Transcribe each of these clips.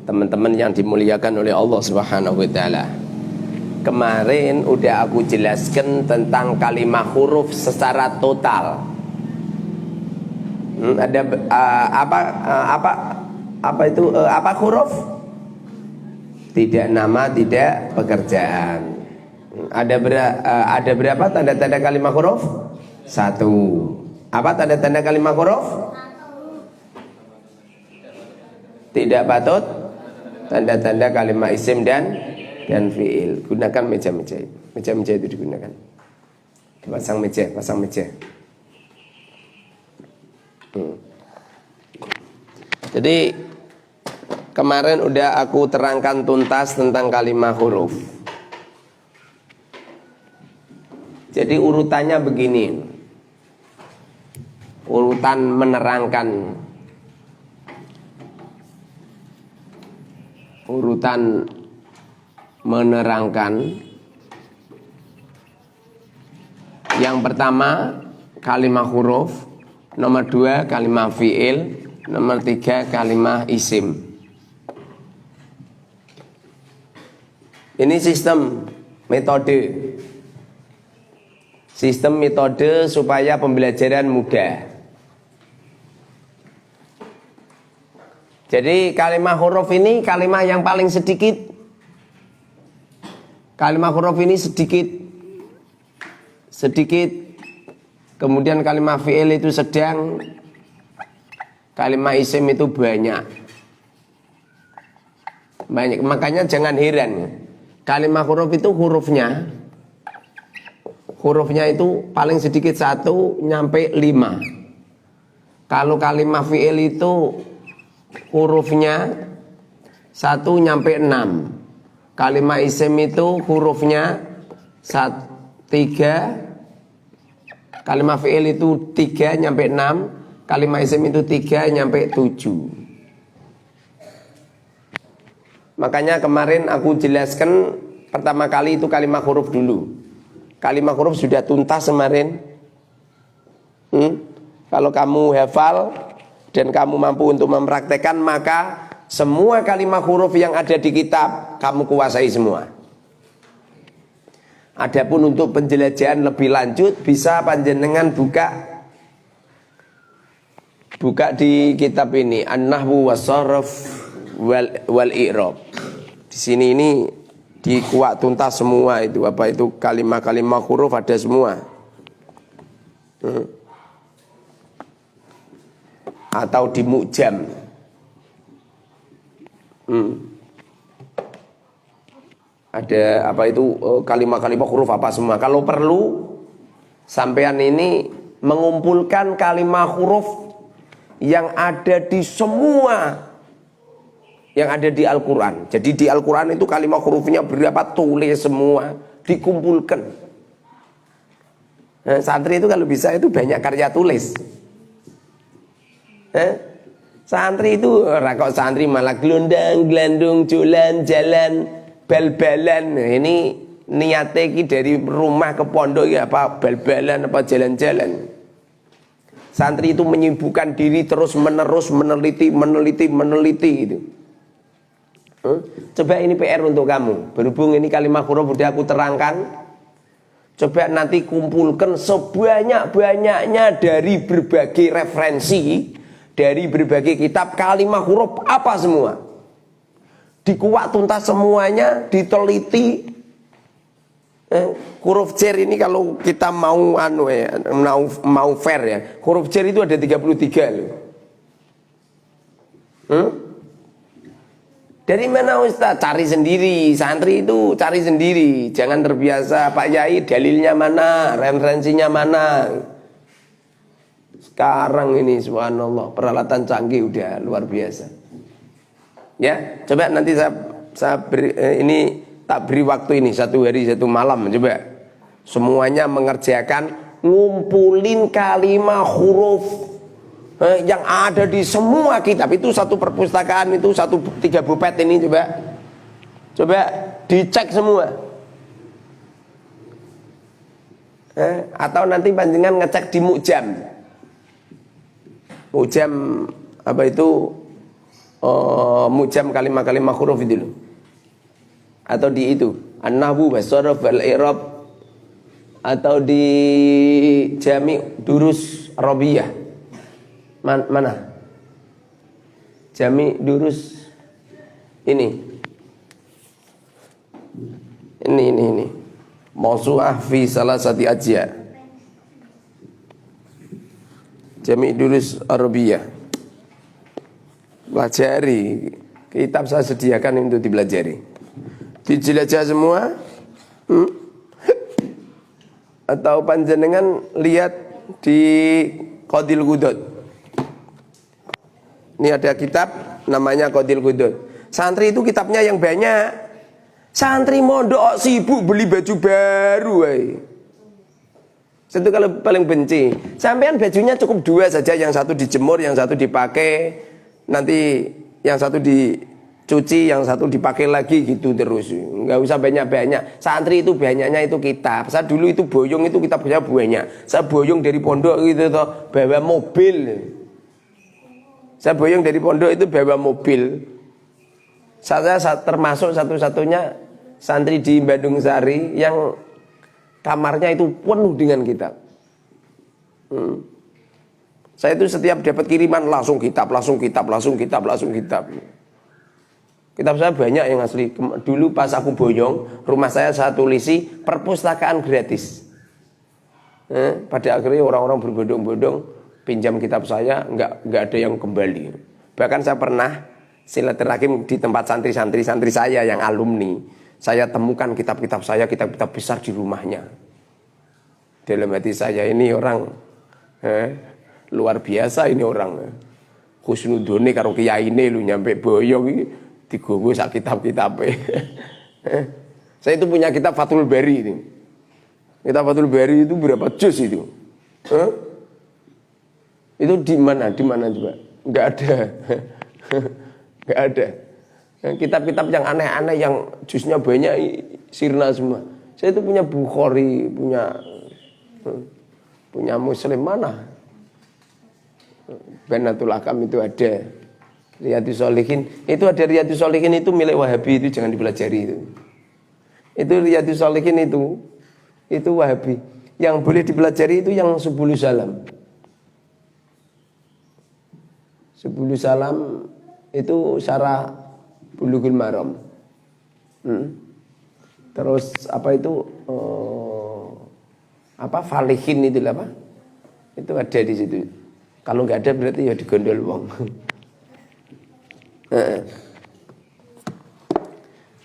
teman-teman yang dimuliakan oleh Allah Subhanahu wa taala. Kemarin udah aku jelaskan tentang kalimat huruf secara total. Ada apa huruf? Tidak nama, tidak pekerjaan. Ada berapa tanda-tanda kalimat huruf? 1. Apa tanda-tanda kalimat huruf? Tidak patut. Tanda-tanda kalimat isim dan fiil. Gunakan meja-meja. Meja-meja itu digunakan. Pasang meja. Jadi kemarin udah aku terangkan tuntas tentang kalimat huruf. Jadi urutannya begini. Urutan menerangkan. Yang pertama kalimat huruf, nomor 2 kalimat fiil, nomor 3 kalimat isim. Ini sistem metode supaya pembelajaran mudah. Jadi kalimat huruf ini kalimat yang paling sedikit. Kalimat huruf ini sedikit. Kemudian kalimat fi'il itu sedang. Kalimat isim itu banyak. Makanya jangan heran. Kalimat huruf itu hurufnya itu paling sedikit 1 nyampe 5. Kalau kalimat fi'il itu hurufnya 1 nyampe 6. Kalimat isim itu hurufnya 3. Kalimat fi'il itu 3 nyampe 6. Kalimat isim itu 3 nyampe 7. Makanya kemarin aku jelaskan pertama kali itu kalimat huruf dulu. Kalimat huruf sudah tuntas kemarin. Kalau kamu hafal dan kamu mampu untuk mempraktekkan, maka semua kalimat huruf yang ada di kitab kamu kuasai semua. Adapun untuk penjelajahan lebih lanjut, bisa panjenengan buka di kitab ini An-Nahwu was-Sharaf wal I'rab. Di sini ini dikuak tuntas semua itu, apa itu kalimat-kalimat huruf ada semua. Atau di mu'jam. Ada apa itu kalimat-kalimat huruf apa semua. Kalau perlu sampean ini mengumpulkan kalimat huruf yang ada di semua yang ada di Al-Quran. Jadi di Al-Quran itu kalimat hurufnya berapa, tulis semua, dikumpulkan. Nah, santri itu kalau bisa itu banyak karya tulis. Santri itu rakok santri malah gelondang, gelandung, jualan, jalan, bal-balan. Ini niatnya dari rumah ke pondok ya apa bal-balan apa jalan-jalan. Santri itu menyibukkan diri terus menerus meneliti gitu. Coba ini PR untuk kamu. Berhubung ini kalimat huruf udah aku terangkan. Coba nanti kumpulkan sebanyak-banyaknya dari berbagai referensi, dari berbagai kitab, kalimat huruf apa semua. Dikuak tuntas semuanya, diteliti. Huruf jar ini kalau kita mau mau fair ya. Huruf jar itu ada 33 loh. Dari mana Ustaz? Cari sendiri. Santri itu cari sendiri. Jangan terbiasa Pak Yai dalilnya mana, referensinya mana. Sekarang ini subhanallah peralatan canggih udah luar biasa. Ya, coba nanti saya beri, ini tak beri waktu ini 1 hari 1 malam coba. Semuanya mengerjakan ngumpulin kalimat huruf yang ada di semua kitab. Itu satu perpustakaan, itu 3 bupet ini coba dicek semua. Atau nanti panjenengan ngecek di mu'jam apa itu mujam kalimah-kalimah huruf itu loh. Atau di itu an-nahwu was-sarf wal-i'rab, atau di jami durus robiyah. Mana? Jami durus ini. Mausu'ah fi salasati ajya. Jami durus robiyah. Pelajari. Kitab saya sediakan untuk dipelajari. Dijelajah semua. Atau panjenengan lihat di Qadil Qudud. Ini ada kitab namanya Qadil Qudud. Santri itu kitabnya yang banyak. Santri mondok sibuk beli baju baru. Itu kalau paling benci. Sampean bajunya cukup 2 saja, yang satu dijemur, yang satu dipakai, nanti yang satu dicuci, yang satu dipakai lagi gitu terus. Enggak usah banyak-banyak. Santri itu banyaknya itu kitab. Saya dulu itu boyong itu kitabnya banyak. Saya boyong dari pondok gitu toh, bawa mobil. Saya boyong dari pondok itu bawa mobil. Saya termasuk satu-satunya santri di Bandung Sari yang kamarnya itu penuh dengan kitab. Saya itu setiap dapat kiriman langsung kitab. Kitab saya banyak yang asli. Dulu pas aku boyong, rumah saya tulisi perpustakaan gratis. Pada akhirnya orang-orang berbondong-bondong pinjam kitab saya, nggak ada yang kembali. Bahkan saya pernah silaturahim di tempat santri saya yang alumni. Saya temukan kitab-kitab saya, kitab-kitab besar di rumahnya. Dalam hati saya, ini orang luar biasa ini orang. Husnudone karo kiyaine lu nyampe boyong iki digowo sak kitab-kitabe. Saya itu punya kitab Fathul Bari itu. Kitab Fathul Bari itu berapa juz itu? Itu di mana coba? Enggak ada. Enggak ada. Kitab-kitab yang aneh-aneh yang juznya banyak sirna semua. Saya itu punya Bukhari, punya Muslim mana? Banatul Akam itu ada. Riyadhus Shalihin itu ada. Riyadhus Shalihin itu milik Wahabi, itu jangan dipelajari itu. Itu Riyadhus Shalihin itu Wahabi. Yang boleh dipelajari itu yang Subulus Salam. Subulus Salam itu syarah Bulughul Maram. Terus apa itu Falihin itu apa? Itu ada di situ. Kalau nggak ada berarti ya digondol wong.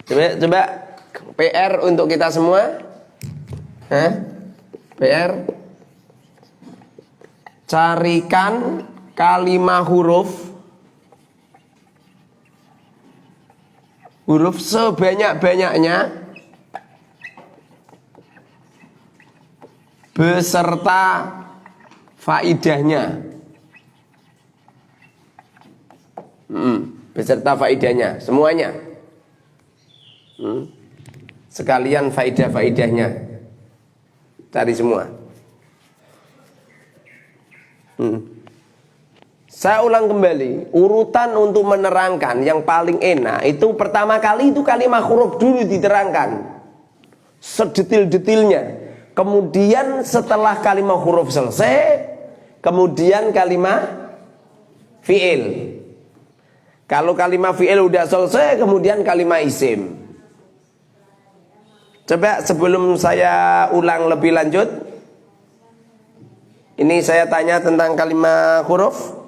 Coba PR untuk kita semua. PR carikan kalimah huruf sebanyak-banyaknya beserta faidahnya. Beserta faidahnya semuanya. Sekalian faidah-faidahnya. Cari semua. Saya ulang kembali, urutan untuk menerangkan yang paling enak itu pertama kali itu kalimah huruf dulu diterangkan sedetil-detilnya. Kemudian setelah kalimah huruf selesai, kemudian kalimah fi'il. Kalau kalimah fi'il udah selesai, kemudian kalimah isim. Coba sebelum saya ulang lebih lanjut, ini saya tanya tentang kalimah huruf.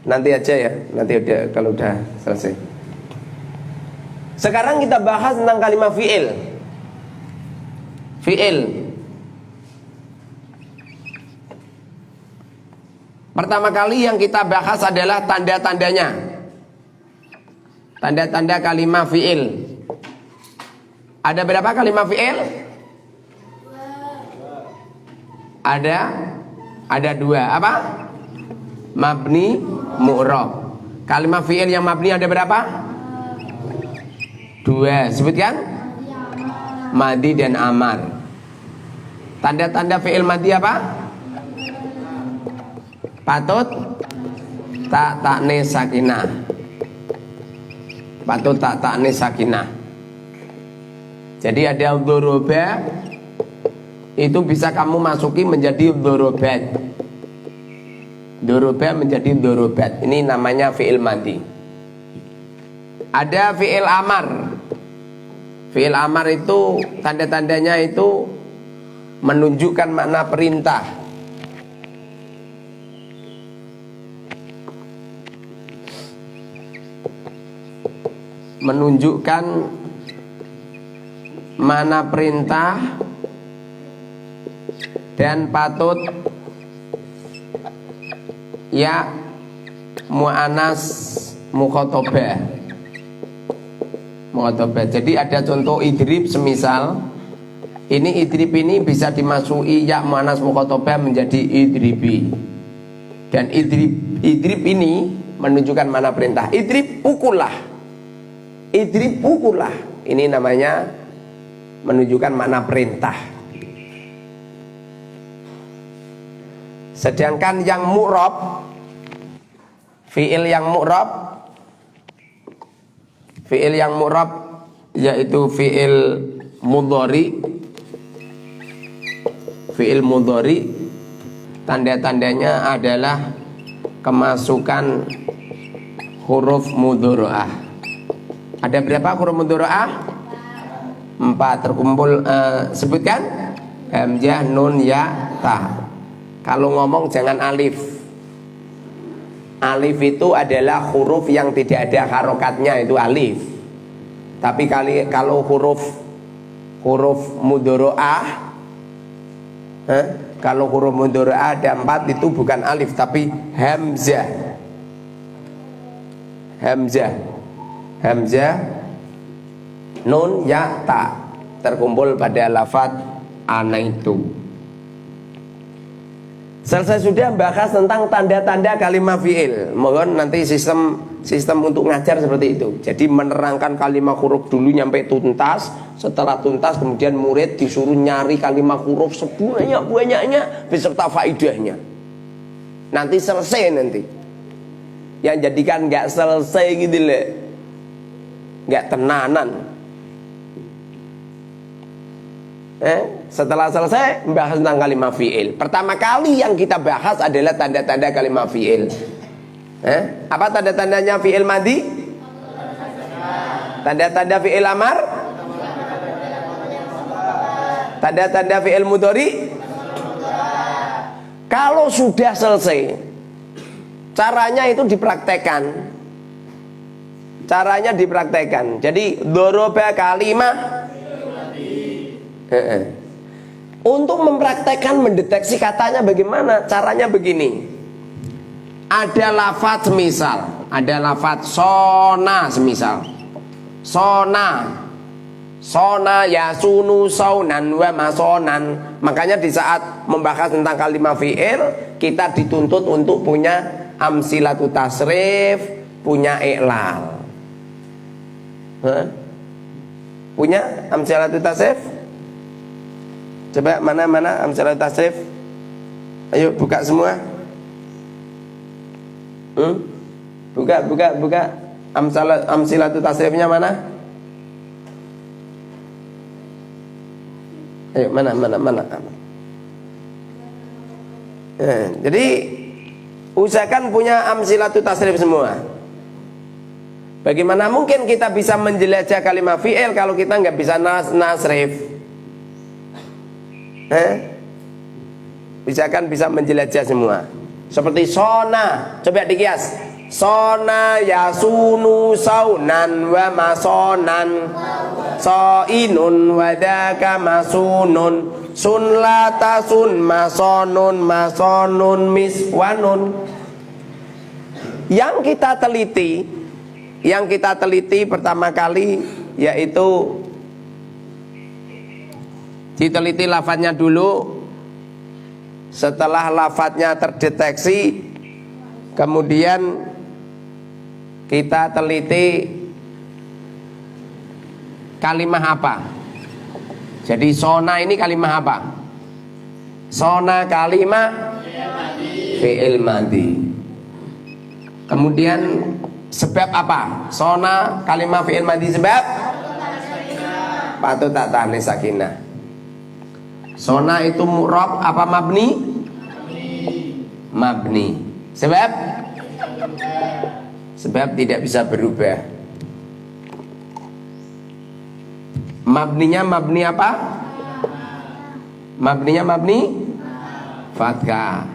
Nanti aja ya, nanti kalau udah selesai. Sekarang kita bahas tentang kalimah fi'il. Fi'il. Pertama kali yang kita bahas adalah tanda-tandanya. Tanda-tanda kalimah fi'il. Ada berapa kalimah fi'il? Ada 2. Apa? Mabni, mu'rab. Kalimah fi'il yang mabni ada berapa? Dua, sebutkan. Madi dan amar. Tanda-tanda fi'il madi apa? Patut tak taknis sakinah. Patut tak taknis sakinah. Jadi ada dzoroba, itu bisa kamu masuki menjadi dzorobat. Dzoroba menjadi dzorobat. Ini namanya fi'il madi. Ada fi'il amar. Fi'il amar itu tanda-tandanya itu menunjukkan makna perintah. Menunjukkan makna perintah dan patut ya mu'anas mukhotabah. Jadi ada contoh idrib, semisal ini idrib ini bisa dimasuki ya mu'anas mukhotabah menjadi idribi. Dan idrib ini menunjukkan makna perintah. Idrib pukullah. Idrib pukullah. Ini namanya menunjukkan makna perintah. Sedangkan yang mu'rab, fi'il yang mu'rab yaitu fi'il mudhari. Fi'il mudhari tanda-tandanya adalah kemasukan huruf mudhari'ah. Ada berapa huruf mudhari'ah? 4 terkumpul. Sebutkan. Hamzah, nun, ya, ta. Kalau ngomong jangan alif. Alif itu adalah huruf yang tidak ada harokatnya, itu alif. Tapi kalau huruf mudhari'ah, kalau huruf mudhari'ah ada 4 itu bukan alif tapi hamzah. Hamzah, nun, ya, ta terkumpul pada lafaz ana itu. Selesai sudah bahas tentang tanda-tanda kalimat fi'il. Mohon nanti sistem untuk ngajar seperti itu. Jadi menerangkan kalimat huruf dulu nyampe tuntas. Setelah tuntas kemudian murid disuruh nyari kalimat huruf sebanyak-banyaknya beserta faidahnya. Nanti selesai nanti. Yang jadikan nggak selesai gitu loh, nggak tenanan. Setelah selesai membahas tentang kalimat fi'il. Pertama kali yang kita bahas adalah tanda-tanda kalimat fi'il. Apa tanda-tandanya fi'il madi? Tanda-tanda fi'il amar? Tanda-tanda fi'il mudhari? Kalau sudah selesai, caranya itu dipraktekkan. Jadi dzoroba kalimah. Untuk mempraktekkan mendeteksi katanya bagaimana? Caranya begini. Ada lafaz semisal, ada lafaz sona semisal. Sona yasunu saunan wa masonan. Makanya di saat membahas tentang kalimat fi'il, kita dituntut untuk punya amsilatu tasrif, punya i'lal. Punya amsilatu tasrif? Coba mana amsilatu tasrif? Ayo buka semua. Buka. Amsilatu tasrifnya mana? Ayo mana. Jadi usahakan punya amsilatu tasrif semua. Bagaimana mungkin kita bisa menjelajah kalimat fi'il kalau kita nggak bisa nasrif? Usahakan bisa menjelajah semua. Seperti sona, coba dikias. Sona yasunu saunan wa masonan. Soinun wadaka masunun. Sun latasun masonun miswanun. Yang kita teliti pertama kali yaitu diteliti lafadznya dulu. Setelah lafadznya terdeteksi, kemudian kita teliti kalimah apa? Jadi sona ini kalimah apa? Sona kalimah fi'il madhi. Kemudian sebab apa? Sona kalimah fi'il madhi sebab patut tak tanis sakinah. Sona itu mu'rab apa mabni? Mabni. Sebab tidak bisa berubah. Mabninya mabni apa? Mabninya mabni fathah.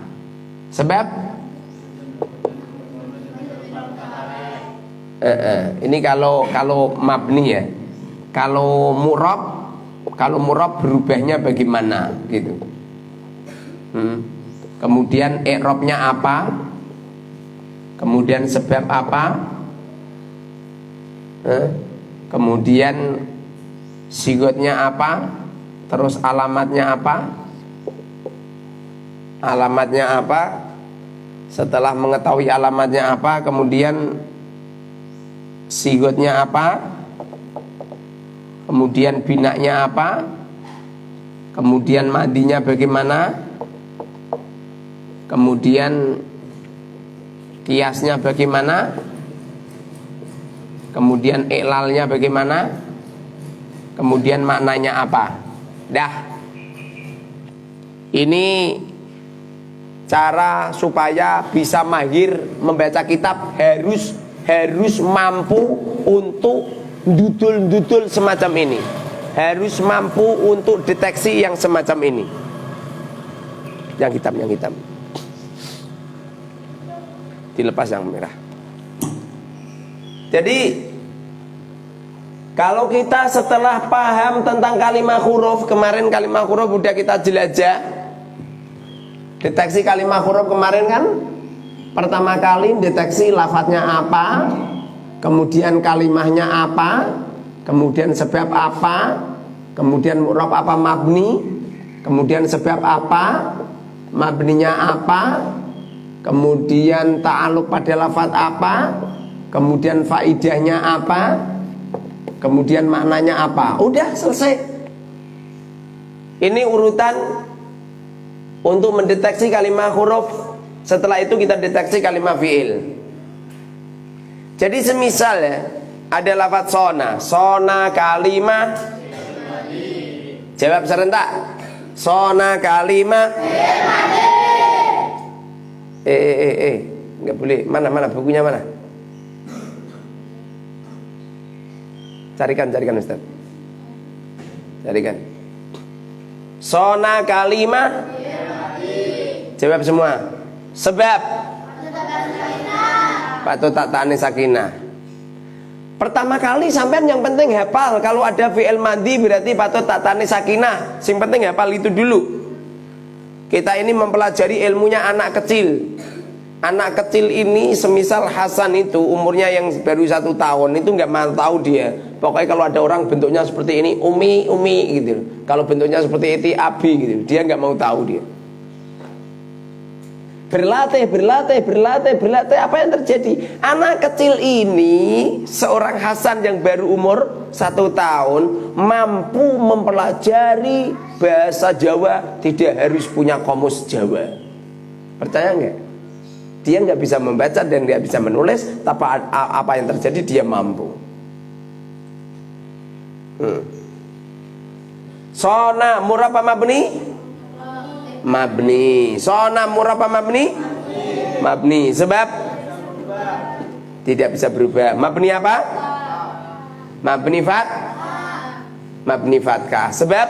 Sebab ini kalau mabni ya. Kalau murab berubahnya bagaimana gitu. Kemudian i'rabnya apa? Kemudian sebab apa? Kemudian sigotnya apa? Terus alamatnya apa? Alamatnya apa? Setelah mengetahui alamatnya apa, kemudian sigotnya apa? Kemudian binaknya apa? Kemudian madinya bagaimana? Kemudian kiasnya bagaimana? Kemudian iklalnya bagaimana? Kemudian maknanya apa? Dah. Ini cara supaya bisa mahir membaca kitab harus mampu untuk dudul semacam ini. Harus mampu untuk deteksi yang semacam ini. Yang hitam. Dilepas yang merah. Jadi kalau kita setelah paham tentang kalimat huruf, kemarin kalimat huruf udah kita jelajah. Deteksi kalimat huruf kemarin kan pertama kali deteksi lafadznya apa, kemudian kalimahnya apa, kemudian sebab apa, kemudian mu'rab apa mabni, kemudian sebab apa, mabninya apa, kemudian ta'aluk pada lafadz apa, kemudian faidahnya apa, kemudian maknanya apa. Udah selesai. Ini urutan untuk mendeteksi kalimat huruf. Setelah itu kita deteksi kalimat fi'il. Jadi semisal ya, ada lafadz sona kalimah. Jawab serentak. Sona kalimah. Enggak boleh. Mana bukunya mana? Carikan Ustaz. Carikan. Sona kalimah. Jawab semua. Sebab patut tak tanis sakinah. Pertama kali sampean yang penting hafal. Kalau ada fi'il madhi berarti patut tak tanis sakinah. Yang penting hafal itu dulu. Kita ini mempelajari ilmunya anak kecil. Anak kecil ini semisal Hasan itu umurnya yang baru 1 tahun itu nggak mau tahu dia. Pokoknya kalau ada orang bentuknya seperti ini umi gitu. Kalau bentuknya seperti itu abi gitu. Dia nggak mau tahu dia. Berlatih. Apa yang terjadi? Anak kecil ini, seorang Hasan yang baru umur 1 tahun, mampu mempelajari bahasa Jawa, tidak harus punya kamus Jawa. Percaya nggak? Dia nggak bisa membaca dan nggak bisa menulis, tapi apa yang terjadi dia mampu. Sona murab apa mabni? Mabni. Sona murab apa mabni? Mabni. Sebab tidak bisa berubah. Mabni apa? Mabni fatkah. Sebab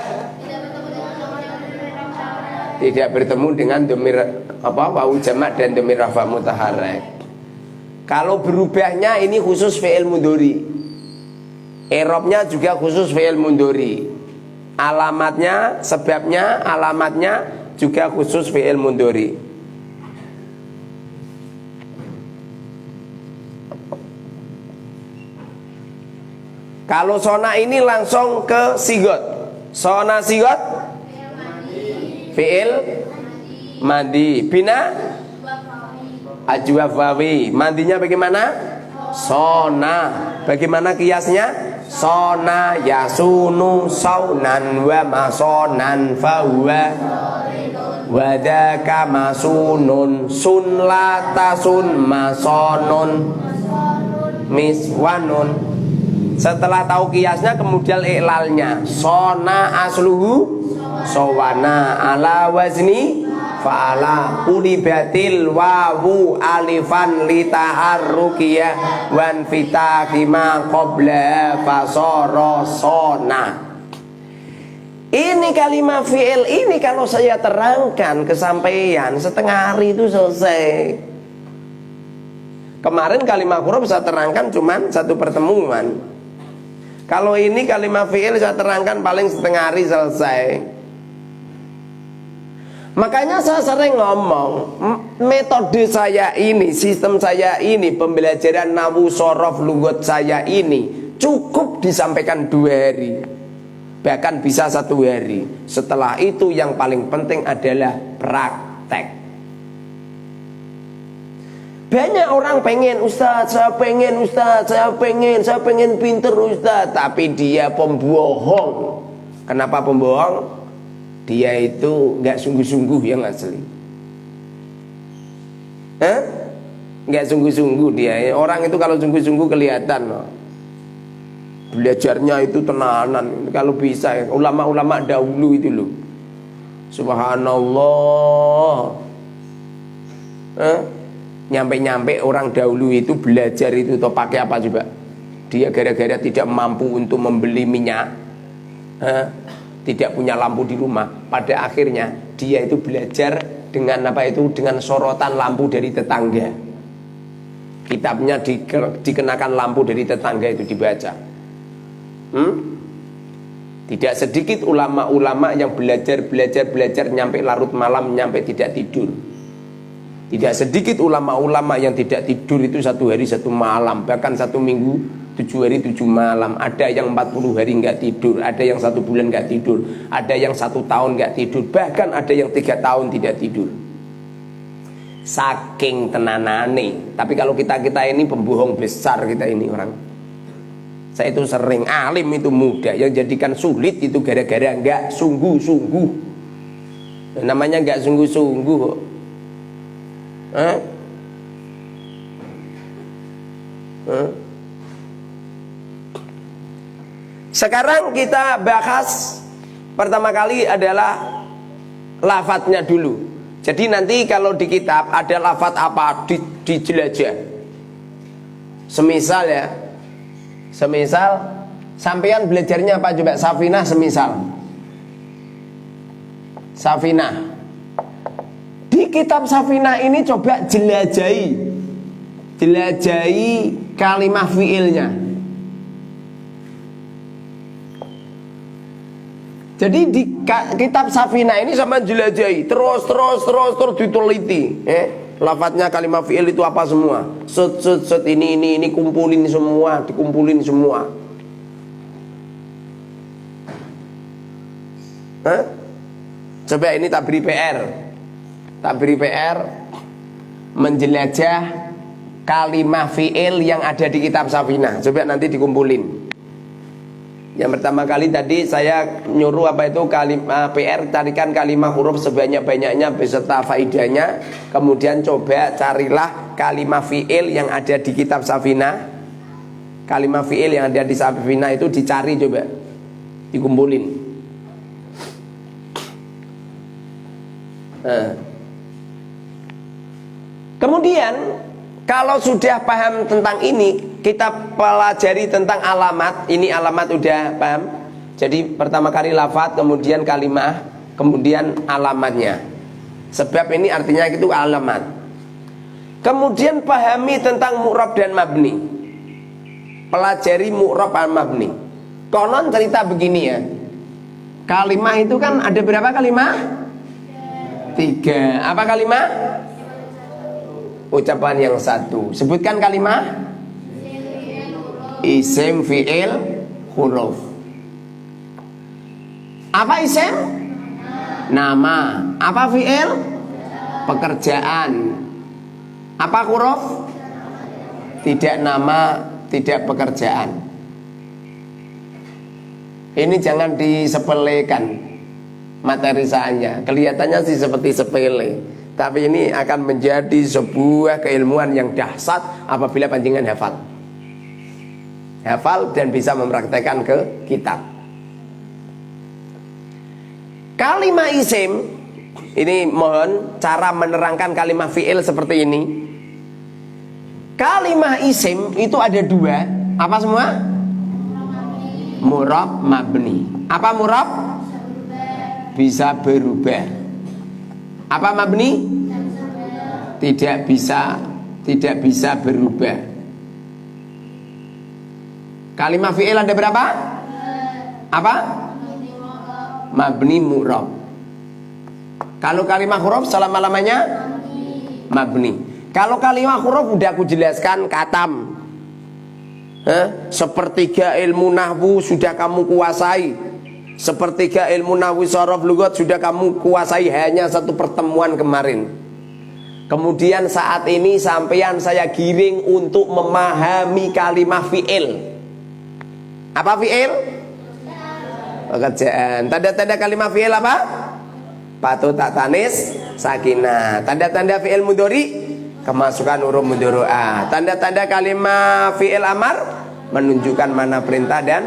tidak bertemu dengan domir wawu jamak dan domir rafa mutaharrik. Kalau berubahnya ini khusus fi'il mudhari. I'rabnya juga khusus fi'il mudhari. Alamatnya, sebabnya, alamatnya juga khusus fi'il mudhari. Kalau sona ini langsung ke sigot. Sona sigot fi'il madi. Bina ajwafawi. Mandinya bagaimana? Sona. Bagaimana kiasnya? sona yasunu saunan wa masonan fahuwa wadaka masunun sun latasun masonun miswanun. Setelah tahu kiasnya kemudian iklalnya sona asluhu sawana ala wazni fa'ala ulibatil wawu alifan litaharrukiyah wan fitahima qabla fasara sona. Ini kalimat fi'il ini kalau saya terangkan kesampaian setengah hari itu selesai. Kemarin kalimat huruf saya terangkan cuman satu pertemuan. Kalau ini kalimat fi'il saya terangkan paling setengah hari selesai. Makanya saya sering ngomong, metode saya ini, sistem saya ini, pembelajaran nahwu sorof lugat saya ini cukup disampaikan 2 hari, bahkan bisa 1 hari. Setelah itu yang paling penting adalah praktek. Banyak orang pengen Ustaz, saya pengen Ustaz, saya pengen pinter Ustaz, tapi dia pembohong. Kenapa pembohong? Dia itu nggak sungguh-sungguh yang asli. Nggak sungguh-sungguh dia. Orang itu kalau sungguh-sungguh kelihatan loh. Belajarnya itu tenanan. Kalau bisa ya, ulama-ulama dahulu itu loh. Subhanallah. Nyampe-nyampe orang dahulu itu belajar itu atau pakai apa coba? Dia gara-gara tidak mampu untuk membeli minyak, tidak punya lampu di rumah. Pada akhirnya dia itu belajar dengan apa itu? Dengan sorotan lampu dari tetangga. Kitabnya dikenakan lampu dari tetangga itu dibaca. Tidak sedikit ulama-ulama yang belajar nyampe larut malam, nyampe tidak tidur. Tidak sedikit ulama-ulama yang tidak tidur itu 1 hari 1 malam, bahkan 1 minggu 7 hari 7 malam. Ada yang 40 hari nggak tidur, ada yang 1 bulan nggak tidur, ada yang 1 tahun nggak tidur, bahkan ada yang 3 tahun tidak tidur. Saking tenanane. Tapi kalau kita ini pembohong besar kita ini orang. Saya itu sering alim itu mudah, yang jadikan sulit itu gara-gara nggak sungguh-sungguh. Namanya nggak sungguh-sungguh. Sekarang kita bahas pertama kali adalah lafadznya dulu. Jadi nanti kalau di kitab ada lafadz apa dijelajah. Semisal ya, sampean belajarnya apa coba? Safinah semisal. Safinah. Di kitab Safinah ini coba jelajahi kalimat fiilnya. Jadi di kitab Safinah ini sama jelajahi, terus diteliti, lafadznya kalimat fiil itu apa semua. Set ini kumpulin semua, dikumpulin semua. Coba ini tak beri PR menjelajah kalimat fi'il yang ada di kitab Safinah. Coba nanti dikumpulin. Yang pertama kali tadi saya nyuruh apa itu kalimat PR, carikan kalimat huruf sebanyak-banyaknya beserta faidahnya. Kemudian coba carilah kalimat fi'il yang ada di kitab Safinah. Kalimat fi'il yang ada di Safinah itu dicari coba, dikumpulin. Kemudian kalau sudah paham tentang ini, kita pelajari tentang alamat. Ini alamat udah paham. Jadi pertama kali lafadz, kemudian kalimah, kemudian alamatnya. Sebab ini artinya itu alamat. Kemudian pahami tentang mu'rab dan mabni. Pelajari mu'rab dan mabni. Konon cerita begini ya. Kalimah itu kan ada berapa kalimah? 3. Apa kalimah? Ucapan yang 1. Sebutkan kalimah. Isim, fi'il, huruf. Apa isim? Nama. Apa fi'il? Pekerjaan. Apa huruf? Tidak nama, tidak pekerjaan. Ini jangan disepelekan materisaannya. Kelihatannya sih seperti sepele, tapi ini akan menjadi sebuah keilmuan yang dahsyat apabila panjenengan hafal dan bisa mempraktekkan ke kitab. Kalimah isim ini, mohon cara menerangkan kalimah fi'il seperti ini. Kalimah isim itu ada dua. Apa semua? Murab, mabni. Apa murab? Bisa berubah. Apa mabni? Tidak bisa berubah. Kalimah fi'il ada berapa? Apa? Mabni, murab. Kalau kalimah huruf selama-lamanya mabni. Kalau kalimah huruf udah aku jelaskan, katam. Sepertiga ilmu nahwu sudah kamu kuasai. Sepertiga ilmu nahwu sorof lugat sudah kamu kuasai hanya satu pertemuan kemarin. Kemudian saat ini sampean saya giring untuk memahami kalimah fi'il. Apa fi'il? Pekerjaan. Tanda-tanda kalimah fi'il apa? Patuh tak tanis sakinah. Tanda-tanda fi'il mudhari, kemasukan huruf mudhari'ah. Tanda-tanda kalimah fi'il amar, menunjukkan mana perintah dan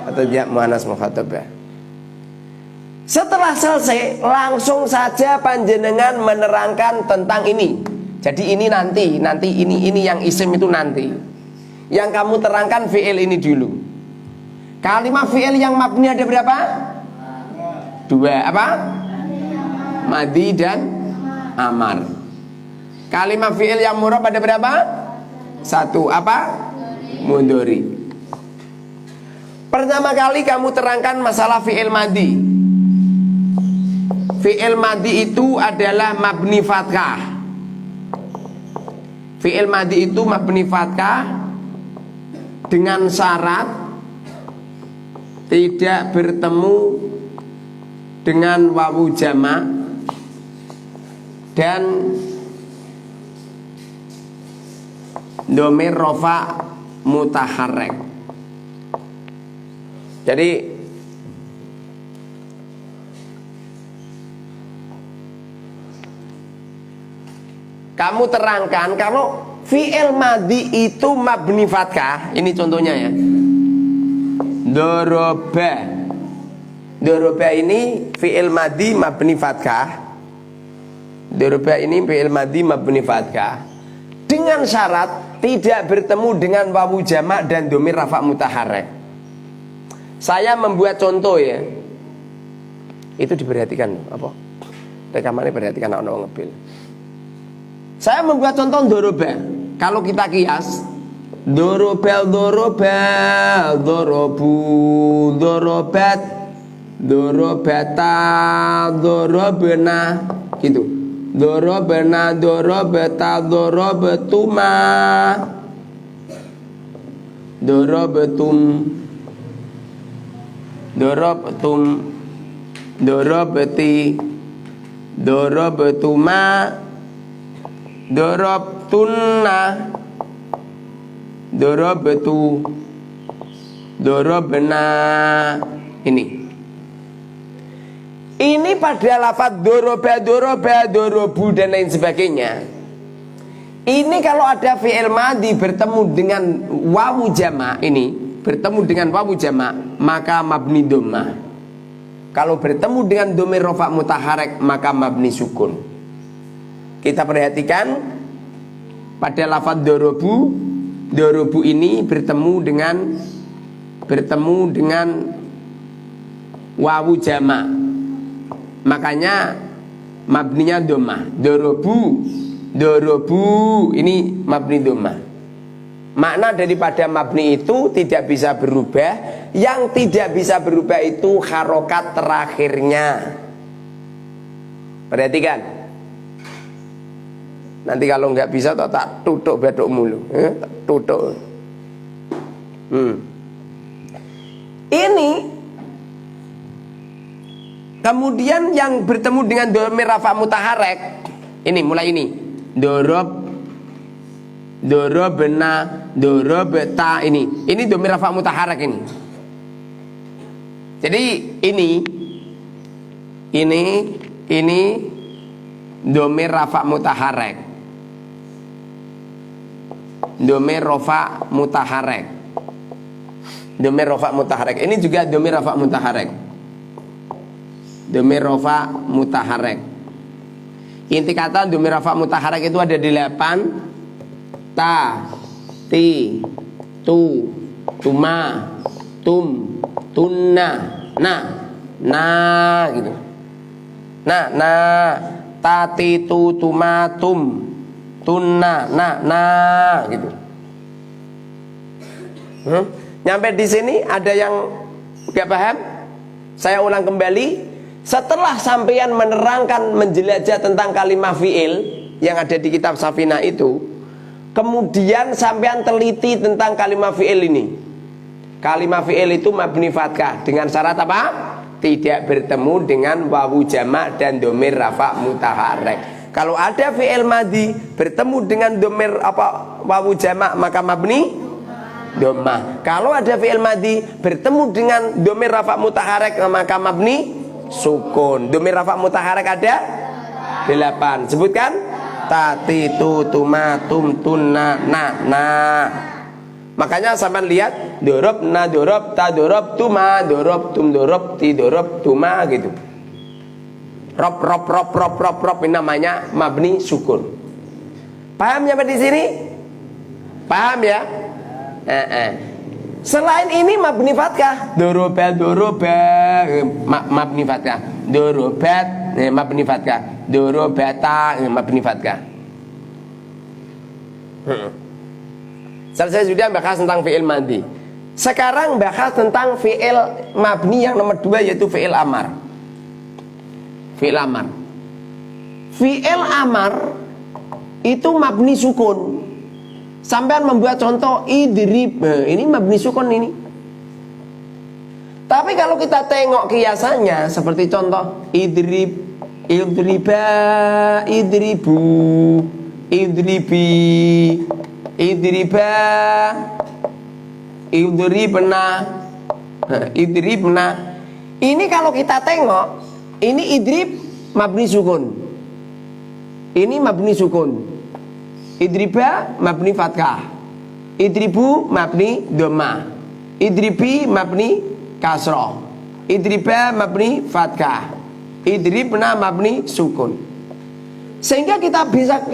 atau jak muannas mukhatabah. Setelah selesai, langsung saja panjenengan menerangkan tentang ini. Jadi ini nanti ini yang isim itu nanti. Yang kamu terangkan fi'il ini dulu. Kalimah fi'il yang mabni ada berapa? Dua. Apa? Madi dan amar. Kalimah fi'il yang murab ada berapa? Satu. Apa? Mudhari. Pertama kali kamu terangkan masalah fi'il madi. Fi'il madi itu adalah mabni fathah. Fi'il madi itu mabni fathah dengan syarat tidak bertemu dengan wawu jama' dan dhamir rafa mutaharrik. Jadi kamu terangkan kalau fi'il madi itu mabni fathah. Ini contohnya ya. Doroba. Doroba ini fi'il madi mabni fathah. Doroba ini fi'il madi mabni fathah dengan syarat tidak bertemu dengan wawu jamak dan dhamir rafa mutaharrik. Saya membuat contoh ya. Itu diperhatikan apa? Rekamannya perhatikan orang ngebil. Saya membuat contoh doroba. Kalau kita kias, dorobel, dorobel, dorobu, dorobat, dorobata, dorobena, gitu. Dorobena, dorobeta, dorobetuma, dorobetum, dorobetum, dorobeti, dorobetuma, dorobtunna, dorobetu, dorobena. Ini pada lafaz doroba, doroba, dorobu dan lain sebagainya. Ini kalau ada fi'il madi bertemu dengan wawu jama', ini bertemu dengan wawu jama', maka mabni dhammah. Kalau bertemu dengan dhamir rafa mutaharrik, maka mabni sukun. Kita perhatikan pada lafaz dorobu. Dorobu ini bertemu dengan wawu jama', makanya mabninya dhammah. Dorobu, dorobu ini mabni dhammah. Makna daripada mabni itu tidak bisa berubah. Yang tidak bisa berubah itu harokat terakhirnya. Perhatikan. Nanti kalau nggak bisa tak tutup beduk mulu, tak tutup. Ini kemudian yang bertemu dengan dhamir rafa mutaharrik. Ini mulai ini. Dorob, dorobena, dorobeta ini. Ini dhamir rafa mutaharrik ini. Jadi ini domir rafa mutaharek. Domir rafa mutaharek. Domir rafa mutaharek. Ini juga domir rafa mutaharek. Domir rafa mutaharek. Inti kata domir rafa mutaharek itu ada 8. Ta, ti, tu, tuma, tum, tunna, na gitu. Na, tati, tu, tuma, tum, tunna, na gitu. Nyampe di sini ada yang gak paham? Saya ulang kembali. Setelah sampeyan menerangkan, menjelajah tentang kalimah fi'il yang ada di kitab Safina itu, kemudian sampeyan teliti tentang kalimah fi'il ini. Kalimah fi'il itu mabni fathah dengan syarat apa? Tidak bertemu dengan wawu jamak dan domir rafa mutaharek. Kalau ada fi'il madhi bertemu dengan domir wawu jamak, maka mabni dhammah. Kalau ada fi'il madhi bertemu dengan domir rafa mutaharek, maka mabni sukun. Domir rafa mutaharek ada 8. Sebutkan: tati, tu, tuma, tum, tunna, na. Makanya sampean lihat dorob, na dorob, ta dorob, tuma dorob, tum dorob, ti dorob, tuma gitu. Rob ini namanya mabni sukun. Paham sampai di sini? Paham ya? Selain ini mabni fathah, dorobat mabni fathah, dorobat mabni fathah, dorobata mabni fathah. Selesai sudah bahas tentang fi'il madhi. Sekarang bahas tentang fi'il mabni yang nomor 2, yaitu fi'il amar. Fi'il amar. Fi'il amar itu mabni sukun. Sampean membuat contoh idrib, ini mabni sukun ini. Tapi kalau kita tengok kiasannya, seperti contoh idrib, idriba, idribu, idribi, idriba, idribna, idribna. Ini kalau kita tengok, ini idrib mabni sukun, ini mabni sukun. Idriba mabni fathah, idribu mabni dhammah, idribi mabni kasroh, idriba mabni fathah, idribna mabni sukun. Sehingga kita bisa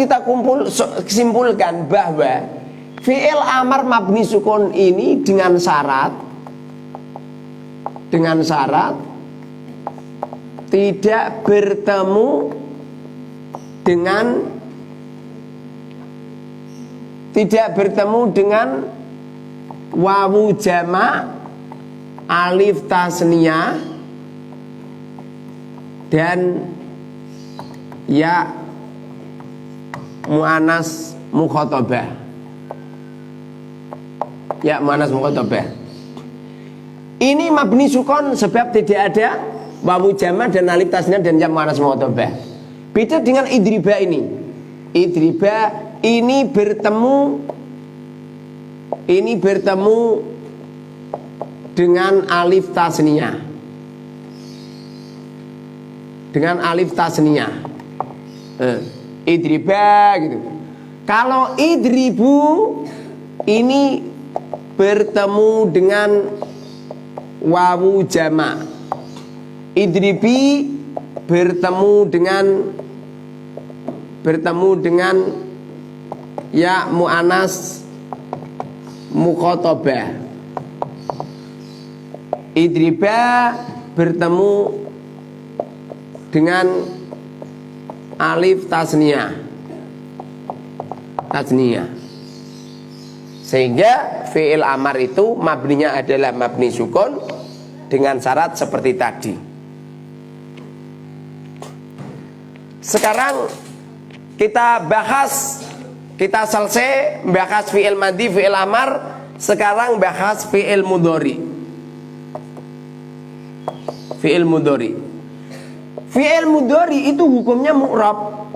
simpulkan bahwa fi'il amar mabni sukun ini dengan syarat tidak bertemu dengan wawu jamak, alif tasniyah, dan ya mu'anas mukhatabah. Ya mu'anas mukhatabah. Ini mabni sukun sebab tidak ada wawu jamak dan alif tasniyah dan ya mu'anas mukhatabah. Beda dengan idriba ini. Idriba ini bertemu dengan alif tasniyah. Dengan alif tasniyah. Idriba gitu. Kalau idribu ini bertemu dengan wawu jamak. Idribi bertemu dengan ya mu'anas mukhatabah. Idriba bertemu dengan alif tasniyah. Sehingga fi'il amar itu mabninya adalah mabni sukun dengan syarat seperti tadi. Sekarang kita selesai bahas fi'il madhi, fi'il amar. Sekarang bahas fi'il mudhari. Fi'il mudhari. Fi'il mudhari itu hukumnya mu'rab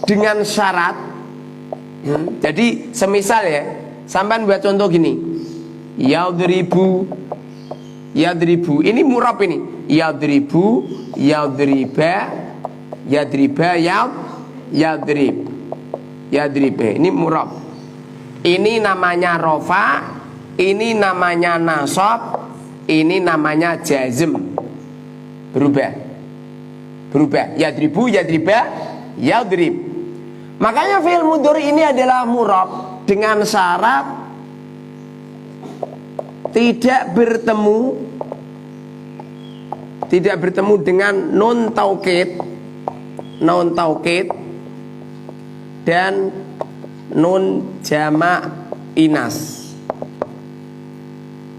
dengan syarat. Jadi semisal ya, sampean buat contoh gini. Yadribu Yadribu ini murab ini. Yadribu, yadriba, yadriba, yadrib. Yadrib ini murab. Ini namanya rofa, ini namanya nasab, ini namanya jazm. Berubah. Berubah. Yadribu, yadriba, yadrib. Makanya fi'il mudhari ini adalah murab dengan syarat tidak bertemu dengan nun taukid dan nun jamak inas.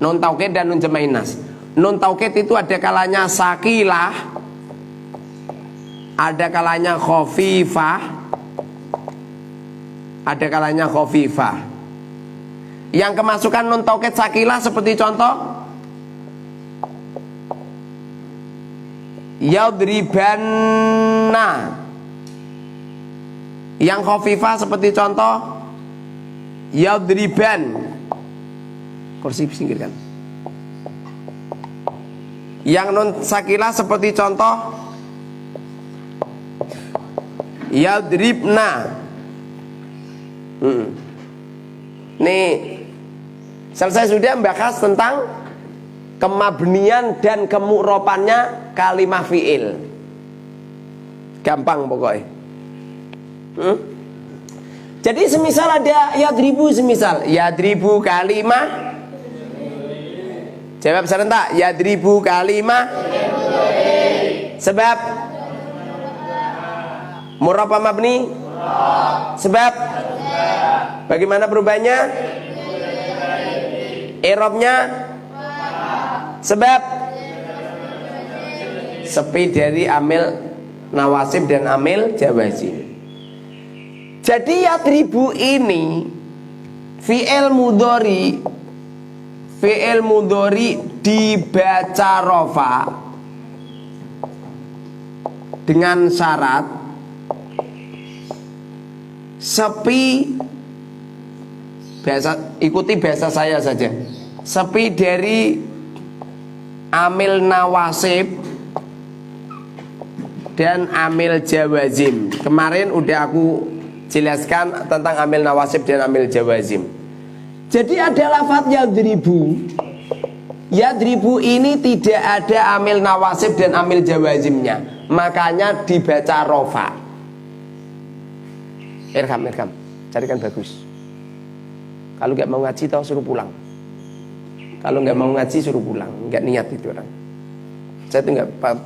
Nun taukid dan nun jamak inas. Nun taukid itu ada kalanya sakilah, ada kalanya khafifah, ada kalanya khafifah. Yang kemasukan nun taukid sakilah seperti contoh yadribanna. Yang khafifah seperti contoh yadriban. Kursi singkirkan. Yang nun sakilah seperti contoh yadribna. Nih, selesai sudah membahas tentang kemabnian dan kemu'ropannya kalimah fi'il. Gampang pokoknya. Jadi semisal ada yadribu, semisal yadribu kalimah. Jawab serentak, yadribu kalimah. Sebab murab apa mabni? Sebab bagaimana perubahannya? I'rabnya? Sebab sepi dari amil nawasib dan amil jawazim. Jadi yadribu ini fi'il mudhari dibaca rofa dengan syarat sepi, ikuti bahasa saya saja, sepi dari amil nawasib dan amil jawazim. Kemarin udah aku jelaskan tentang amil nawasib dan amil jawazim. Jadi ada lafadz yadribu. Yadribu ini tidak ada amil nawasib dan amil jawazimnya, makanya dibaca rofa. Irham, carikan bagus. Kalau nggak mau ngaji tahu suruh pulang. Kalau nggak mau ngaji suruh pulang, nggak niat itu orang. Saya tuh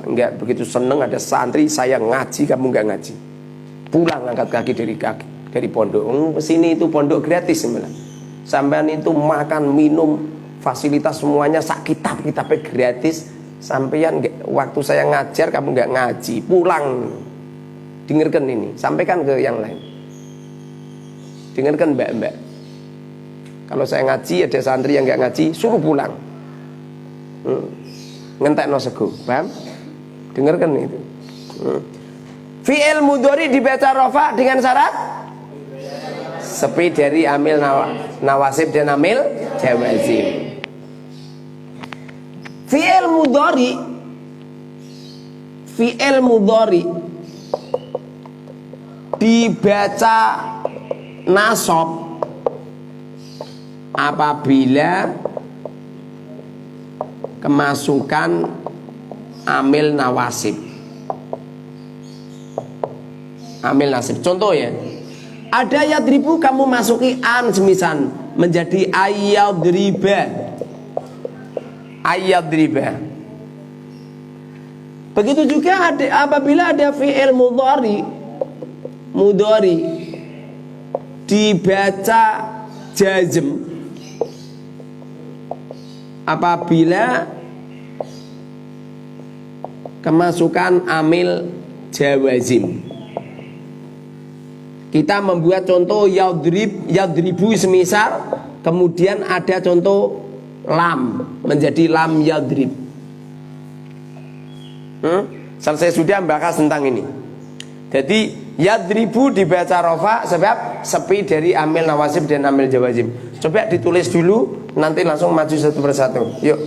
nggak begitu seneng ada santri saya ngaji, kamu nggak ngaji. Pulang angkat kaki dari pondok. Sini itu pondok gratis sebenarnya. Sampean itu makan, minum, fasilitas semuanya sak kitabnya gratis. Sampean waktu saya ngajar kamu nggak ngaji, pulang. Dengarkan ini, sampaikan ke yang lain. Dengarkan mbak-mbak. Kalau saya ngaji ada santri yang nggak ngaji, suruh pulang. Ngentek no sego, paham? Dengarkan itu. Fi'il mudhari dibaca rofa dengan syarat sepi dari amil nawasib dan amil jawazim. Fi'il mudhari dibaca nasab apabila kemasukan amil nawasib, amil nasib. Contoh ya, ada yadribu kamu masuki an semisan menjadi ayyadriba. Begitu juga apabila ada fi'il mudhari dibaca jazm apabila kemasukan amil jawazim. Kita membuat contoh yadribu semisal, kemudian ada contoh lam menjadi lam yadrib. Selesai sudah membahas tentang ini. Jadi yadribu dibaca rofa sebab sepi dari amil nawasib dan amil jawazim. Coba ditulis dulu, nanti langsung maju satu persatu. Yuk.